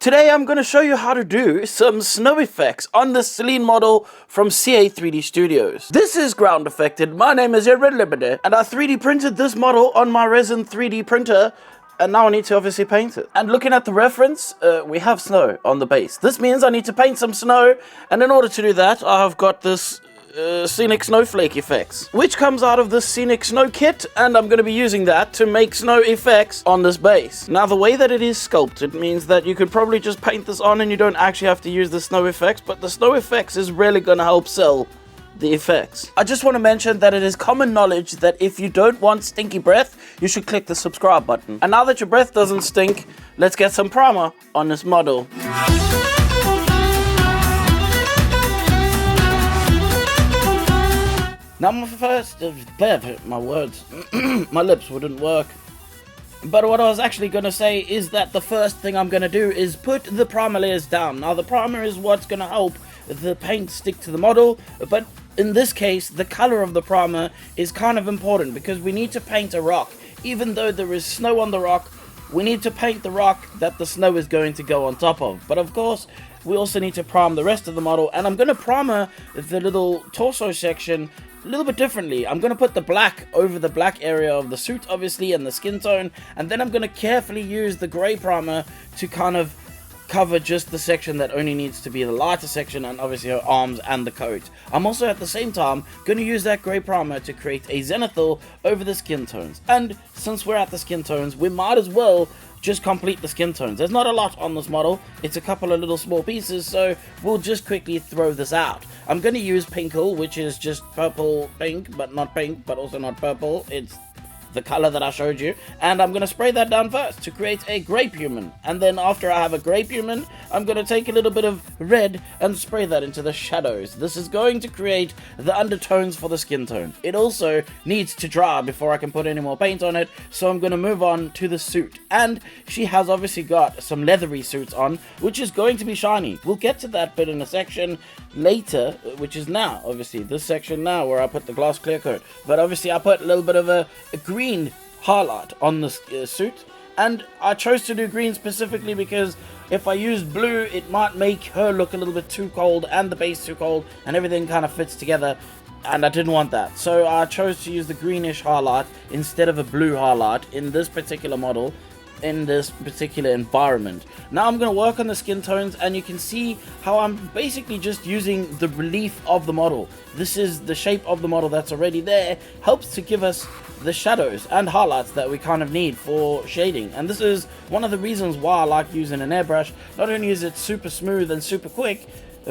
Today I'm going to show you how to do some snow effects on the Selene model from CA 3D Studios. This is Groundeffected, my name is Red Liberty, and I 3D printed this model on my resin 3D printer, and now I need to obviously paint it. And looking at the reference, we have snow on the base. This means I need to paint some snow, and in order to do that, I've got this scenic snowflake effects, which comes out of this scenic snow kit, and I'm going to be using that to make snow effects on this base. Now the way that it is sculpted means that you could probably just paint this on and you don't actually have to use the snow effects, but the snow effects is really going to help sell the effects. I just want to mention that it is common knowledge that if you don't want stinky breath, you should click the subscribe button. And now that your breath doesn't stink, let's get some primer on this model. Now my first, my words, my lips wouldn't work. But what I was actually going to say is that the first thing I'm going to do is put the primer layers down. Now the primer is what's going to help the paint stick to the model, but in this case, the color of the primer is kind of important because we need to paint a rock. Even though there is snow on the rock, we need to paint the rock that the snow is going to go on top of. But of course, we also need to prime the rest of the model, and I'm going to primer the little torso section a little bit differently. I'm going to put the black over the black area of the suit, obviously, and the skin tone, and then I'm going to carefully use the gray primer to kind of cover just the section that only needs to be the lighter section, and obviously her arms and the coat. I'm also at the same time going to use that grey primer to create a zenithal over the skin tones. And since we're at the skin tones, we might as well just complete the skin tones. There's not a lot on this model, it's a couple of little small pieces, so we'll just quickly throw this out. I'm going to use Pinkle, which is just purple pink, but not pink, but also not purple. It's the color that I showed you, and I'm going to spray that down first to create a grape human, and then after I have a grape human, I'm going to take a little bit of red and spray that into the shadows. This is going to create the undertones for the skin tone. It also needs to dry before I can put any more paint on it, so I'm going to move on to the suit, and she has obviously got some leathery suits on, which is going to be shiny. We'll get to that bit in a section later, which is now, obviously, this section now where I put the glass clear coat, but obviously I put a little bit of a green highlight on the suit, and I chose to do green specifically because if I used blue it might make her look a little bit too cold and the base too cold and everything kind of fits together, and I didn't want that, so I chose to use the greenish highlight instead of a blue highlight in this particular model, in this particular environment. Now I'm going to work on the skin tones, and you can see how I'm basically just using the relief of the model. This is the shape of the model that's already there, helps to give us the shadows and highlights that we kind of need for shading, and this is one of the reasons why I like using an airbrush. Not only is it super smooth and super quick,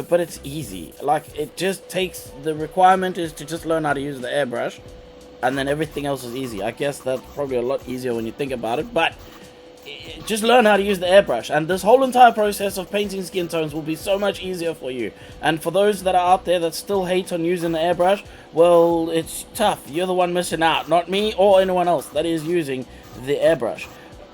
but it's easy. Like, it just takes, the requirement is to just learn how to use the airbrush, and then everything else is easy. I guess that's probably a lot easier when you think about it, but just learn how to use the airbrush, and this whole entire process of painting skin tones will be so much easier for you. And for those that are out there that still hate on using the airbrush, well, it's tough. You're the one missing out, not me or anyone else that is using the airbrush.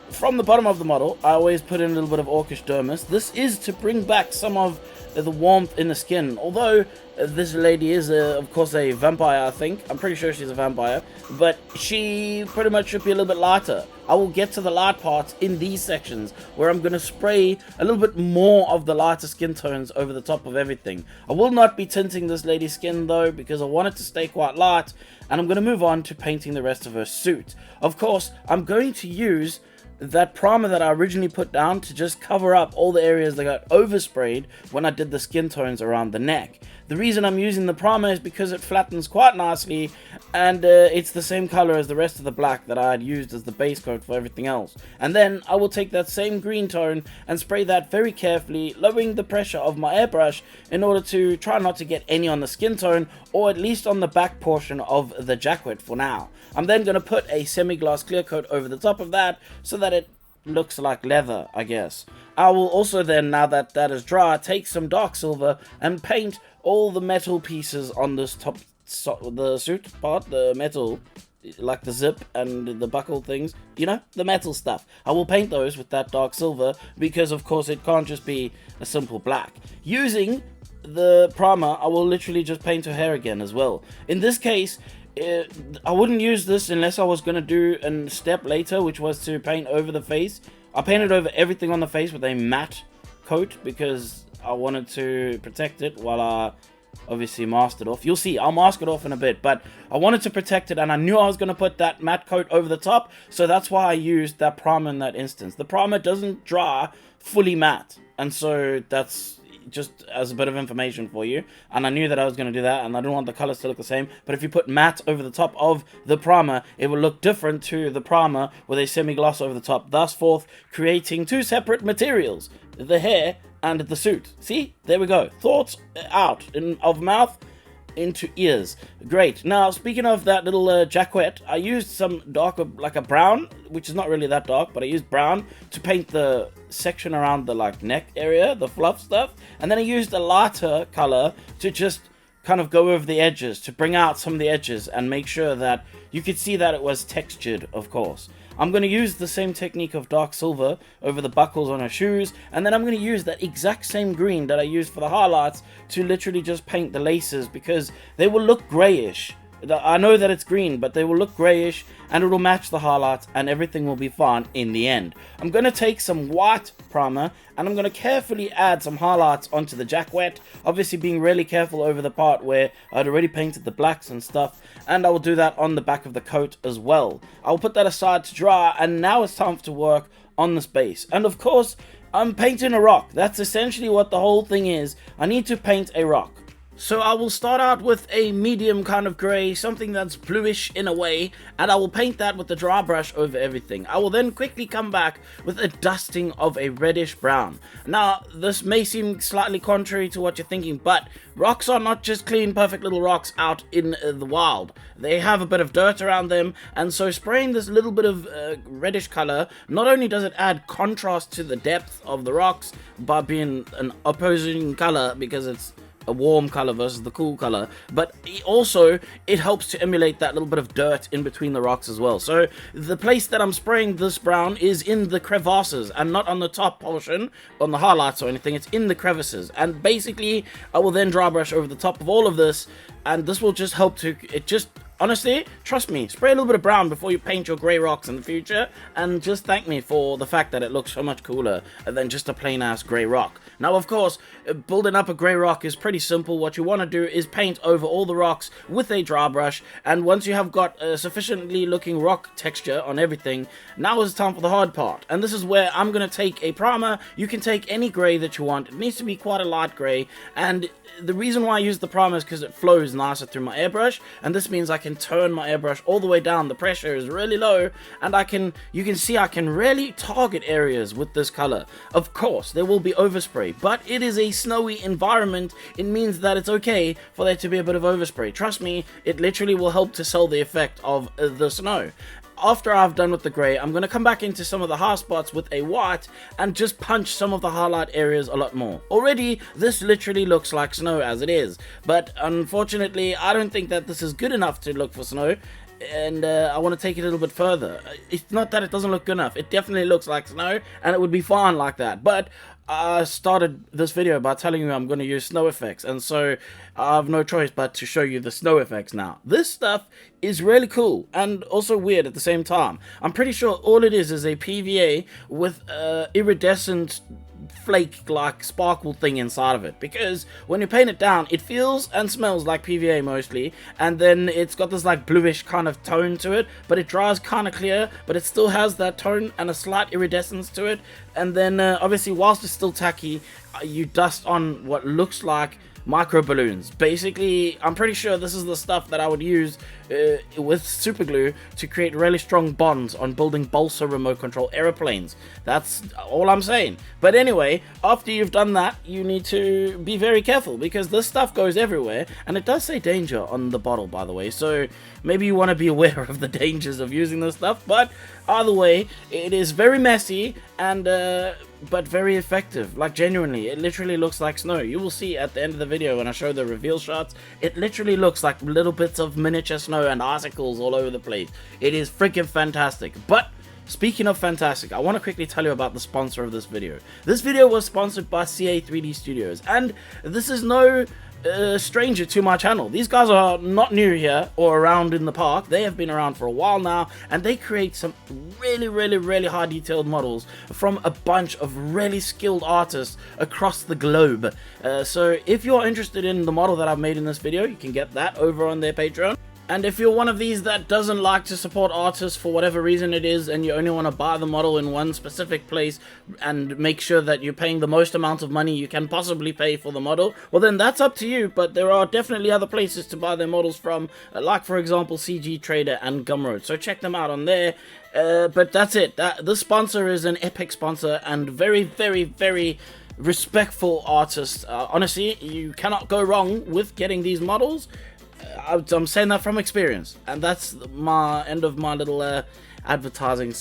From the bottom of the model, I always put in a little bit of Orcish Dermis. This is to bring back some of the warmth in the skin, although this lady is of course a vampire. I think I'm pretty sure she's a vampire, but she pretty much should be a little bit lighter. I will get to the light parts in these sections where I'm going to spray a little bit more of the lighter skin tones over the top of everything. I will not be tinting this lady's skin though, because I want it to stay quite light, and I'm going to move on to painting the rest of her suit. Of course, I'm going to use that primer that I originally put down to just cover up all the areas that got oversprayed when I did the skin tones around the neck. The reason I'm using the primer is because it flattens quite nicely, and it's the same color as the rest of the black that I had used as the base coat for everything else. And then I will take that same green tone and spray that very carefully, lowering the pressure of my airbrush in order to try not to get any on the skin tone, or at least on the back portion of the jacket for now. I'm then going to put a semi-gloss clear coat over the top of that so that it looks like leather, I guess. I will also then, now that that is dry, take some dark silver and paint all the metal pieces on this top, the suit part, the metal, like the zip and the buckle things, you know, the metal stuff. I will paint those with that dark silver because of course it can't just be a simple black. Using the primer, I will literally just paint her hair again as well. In this case, I wouldn't use this unless I was going to do a step later, which was to paint over the face. I painted over everything on the face with a matte coat because I wanted to protect it while I obviously masked it off. You'll see, I'll mask it off in a bit, but I wanted to protect it, and I knew I was going to put that matte coat over the top, so that's why I used that primer in that instance. The primer doesn't dry fully matte, and so that's just as a bit of information for you, and I knew that I was going to do that, and I didn't want the colors to look the same. But if you put matte over the top of the primer, it will look different to the primer with a semi-gloss over the top, thus forth creating two separate materials, the hair and the suit. See, there we go, thoughts out of mouth into ears. Great. Now, speaking of that little jacket, I used some darker, like a brown, which is not really that dark, but I used brown to paint the section around the like neck area, the fluff stuff, and then I used a lighter color to just kind of go over the edges, to bring out some of the edges and make sure that you could see that it was textured, of course. I'm going to use the same technique of dark silver over the buckles on her shoes, and then I'm going to use that exact same green that I used for the highlights to literally just paint the laces, because they will look grayish. I know that it's green, but they will look grayish, and it will match the highlights, and everything will be fine in the end. I'm going to take some white primer, and I'm going to carefully add some highlights onto the jacket, obviously being really careful over the part where I'd already painted the blacks and stuff, and I will do that on the back of the coat as well. I'll put that aside to dry, and now it's time to work on this base. And of course, I'm painting a rock. That's essentially what the whole thing is. I need to paint a rock. So I will start out with a medium kind of grey, something that's bluish in a way, and I will paint that with the dry brush over everything. I will then quickly come back with a dusting of a reddish brown. Now, this may seem slightly contrary to what you're thinking, but rocks are not just clean, perfect little rocks out in the wild. They have a bit of dirt around them, and so spraying this little bit of reddish color, not only does it add contrast to the depth of the rocks by being an opposing color because it's a warm color versus the cool color, but also it helps to emulate that little bit of dirt in between the rocks as well. So the place that I'm spraying this brown is in the crevasses and not on the top portion, on the highlights or anything. It's in the crevices, and basically I will then dry brush over the top of all of this, and this will just help to, honestly, trust me, spray a little bit of brown before you paint your grey rocks in the future, and just thank me for the fact that it looks so much cooler than just a plain ass grey rock. Now, of course, building up a grey rock is pretty simple. What you want to do is paint over all the rocks with a dry brush, and once you have got a sufficiently looking rock texture on everything, now is time for the hard part. And this is where I'm going to take a primer. You can take any grey that you want. It needs to be quite a light grey, and the reason why I use the primer is because it flows nicer through my airbrush, and this means I can turn my airbrush all the way down. The pressure is really low, and you can see I can really target areas with this color. Of course, there will be overspray, but it is a snowy environment. It means that it's okay for there to be a bit of overspray. Trust me, it literally will help to sell the effect of the snow. After I've done with the grey, I'm going to come back into some of the high spots with a white and just punch some of the highlight areas a lot more. Already, this literally looks like snow as it is, but unfortunately, I don't think that this is good enough to look for snow, and I want to take it a little bit further. It's not that it doesn't look good enough. It definitely looks like snow, and it would be fine like that, but I started this video by telling you I'm going to use snow effects, and so I have no choice but to show you the snow effects now. This stuff is really cool and also weird at the same time. I'm pretty sure all it is a PVA with iridescent flake like sparkle thing inside of it, because when you paint it down it feels and smells like PVA mostly, and then it's got this like bluish kind of tone to it, but it dries kind of clear, but it still has that tone and a slight iridescence to it. And then obviously whilst it's still tacky, you dust on what looks like micro balloons. Basically, I'm pretty sure this is the stuff that I would use with super glue to create really strong bonds on building balsa remote control aeroplanes. That's all I'm saying. But anyway, after you've done that, you need to be very careful, because this stuff goes everywhere, and it does say danger on the bottle, by the way, so maybe you want to be aware of the dangers of using this stuff. But either way, it is very messy and but very effective. Like, genuinely, it literally looks like snow. You will see at the end of the video when I show the reveal shots, it literally looks like little bits of miniature snow and icicles all over the place. It is freaking fantastic. But speaking of fantastic, I want to quickly tell you about the sponsor of this video. This video was sponsored by CA3D Studios, and this is no stranger to my channel. These guys are not new here or around in the park. They have been around for a while now, and they create some really high detailed models from a bunch of really skilled artists across the globe. So if you're interested in the model that I've made in this video, you can get that over on their Patreon. And if you're one of these that doesn't like to support artists for whatever reason it is, and you only want to buy the model in one specific place and make sure that you're paying the most amount of money you can possibly pay for the model, well then that's up to you. But there are definitely other places to buy their models from, like for example CG Trader and Gumroad, so check them out on there. But that's it. The sponsor is an epic sponsor and very respectful artist. Honestly, you cannot go wrong with getting these models. I'm saying that from experience, and that's my end of my little advertising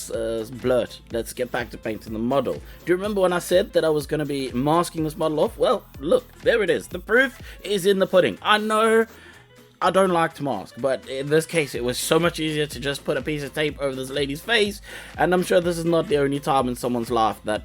blurt. Let's get back to painting the model. Do you remember when I said that I was going to be masking this model off? Well, look, there it is. The proof is in the pudding. I know I don't like to mask, but in this case it was so much easier to just put a piece of tape over this lady's face, and I'm sure this is not the only time in someone's life that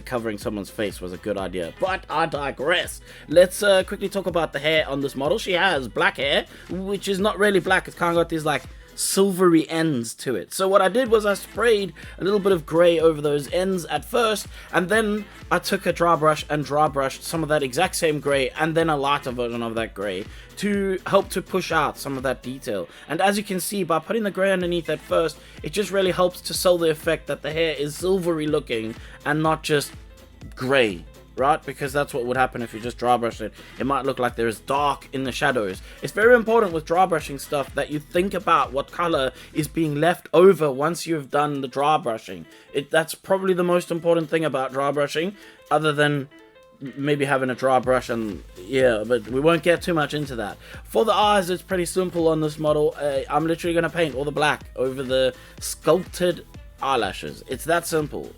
covering someone's face was a good idea, but I digress. Let's quickly talk about the hair on this model. She has black hair, which is not really black. It's kind of got these like silvery ends to it. So what I did was I sprayed a little bit of grey over those ends at first, and then I took a dry brush and dry brushed some of that exact same grey and then a lighter version of that grey to help to push out some of that detail. And as you can see, by putting the grey underneath at first, it just really helps to sell the effect that the hair is silvery looking and not just grey, right? Because that's what would happen if you just dry brush it. It might look like there is dark in the shadows. It's very important with dry brushing stuff that you think about what color is being left over once you've done the dry brushing. That's probably the most important thing about dry brushing, other than maybe having a dry brush, and yeah, but we won't get too much into that. For the eyes, it's pretty simple on this model. I'm literally going to paint all the black over the sculpted eyelashes. It's that simple.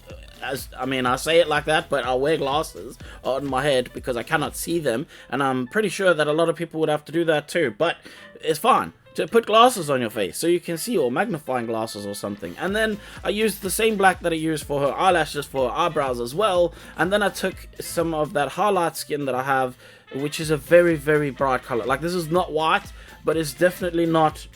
I mean, I say it like that, but I wear glasses on my head because I cannot see them, and I'm pretty sure that a lot of people would have to do that too, but it's fine to put glasses on your face so you can see, or magnifying glasses or something. And then I used the same black that I used for her eyelashes for her eyebrows as well, and then I took some of that highlight skin that I have, which is a very bright color. Like, this is not white, but it's definitely not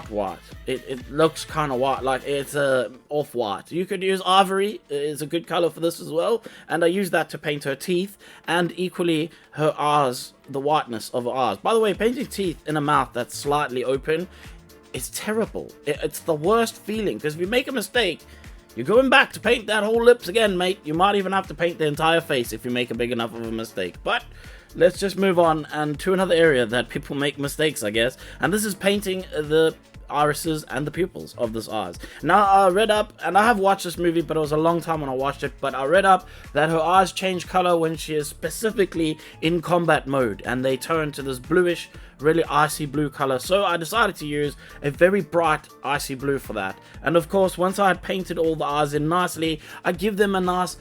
white. It looks kind of white, like it's off-white. You could use ivory, it's a good color for this as well, and I used that to paint her teeth, and equally her eyes, the whiteness of her eyes. By the way, painting teeth in a mouth that's slightly open is terrible. It's the worst feeling, because if you make a mistake, you're going back to paint that whole lips again, mate. You might even have to paint the entire face if you make a big enough of a mistake. But let's just move on and to another area that people make mistakes, I guess. And this is painting the irises and the pupils of this eyes. Now, I read up, and I have watched this movie, but it was a long time when I watched it, but I read up that her eyes change color when she is specifically in combat mode, and they turn to this bluish, really icy blue color. So I decided to use a very bright icy blue for that. And of course, once I had painted all the eyes in nicely, I give them a nice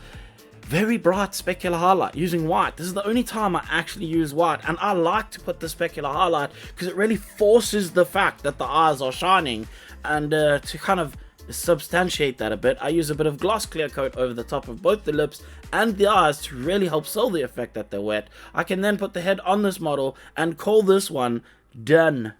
very bright specular highlight using white. This is the only time I actually use white, and I like to put the specular highlight because it really forces the fact that the eyes are shining. And to kind of substantiate that a bit, I use a bit of gloss clear coat over the top of both the lips and the eyes to really help sell the effect that they're wet. I can then put the head on this model and call this one done.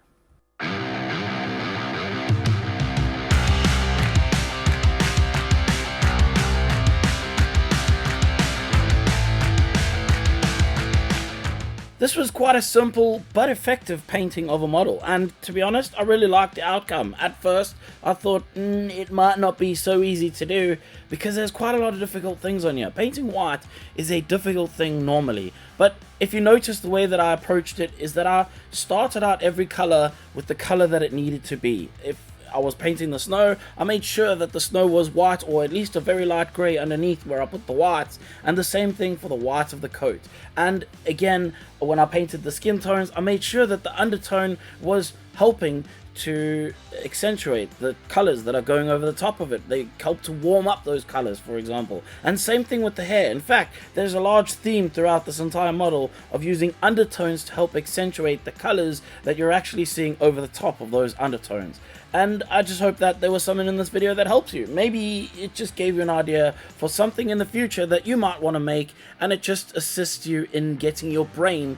This was quite a simple but effective painting of a model, and to be honest, I really liked the outcome. At first, I thought it might not be so easy to do because there's quite a lot of difficult things on here. Painting white is a difficult thing normally, but if you notice the way that I approached it is that I started out every color with the color that it needed to be. If I was painting the snow, I made sure that the snow was white or at least a very light grey underneath where I put the whites, and the same thing for the white of the coat. And again, when I painted the skin tones, I made sure that the undertone was helping to accentuate the colors that are going over the top of it. They help to warm up those colors, for example. And same thing with the hair. In fact, there's a large theme throughout this entire model of using undertones to help accentuate the colors that you're actually seeing over the top of those undertones. And I just hope that there was something in this video that helps you. Maybe it just gave you an idea for something in the future that you might want to make, and it just assists you in getting your brain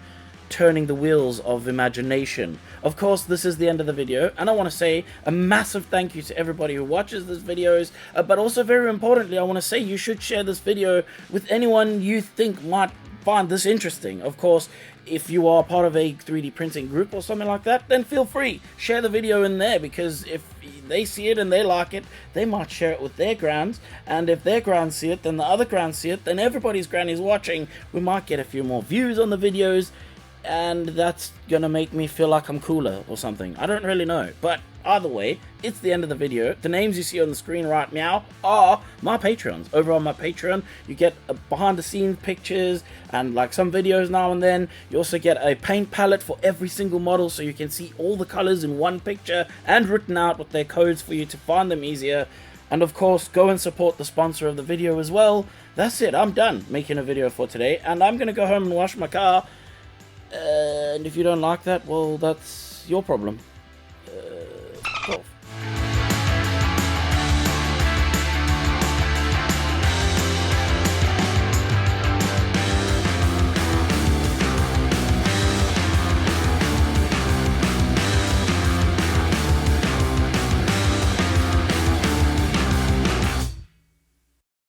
turning the wheels of imagination. Of course, this is the end of the video, and I want to say a massive thank you to everybody who watches these videos, but also very importantly, I want to say you should share this video with anyone you think might find this interesting. Of course, if you are part of a 3D printing group or something like that, then feel free, share the video in there, because if they see it and they like it, they might share it with their grands, and if their grands see it, then the other grands see it, then everybody's granny's watching. We might get a few more views on the videos, and that's gonna make me feel like I'm cooler or something. I don't really know, but either way, it's the end of the video. The names you see on the screen right now are my Patreons. Over on my Patreon, you get behind the scenes pictures and like some videos now and then. You also get a paint palette for every single model, so you can see all the colors in one picture and written out with their codes for you to find them easier. And of course, go and support the sponsor of the video as well. That's it, I'm done making a video for today, and I'm gonna go home and wash my car. And if you don't like that, well, that's your problem.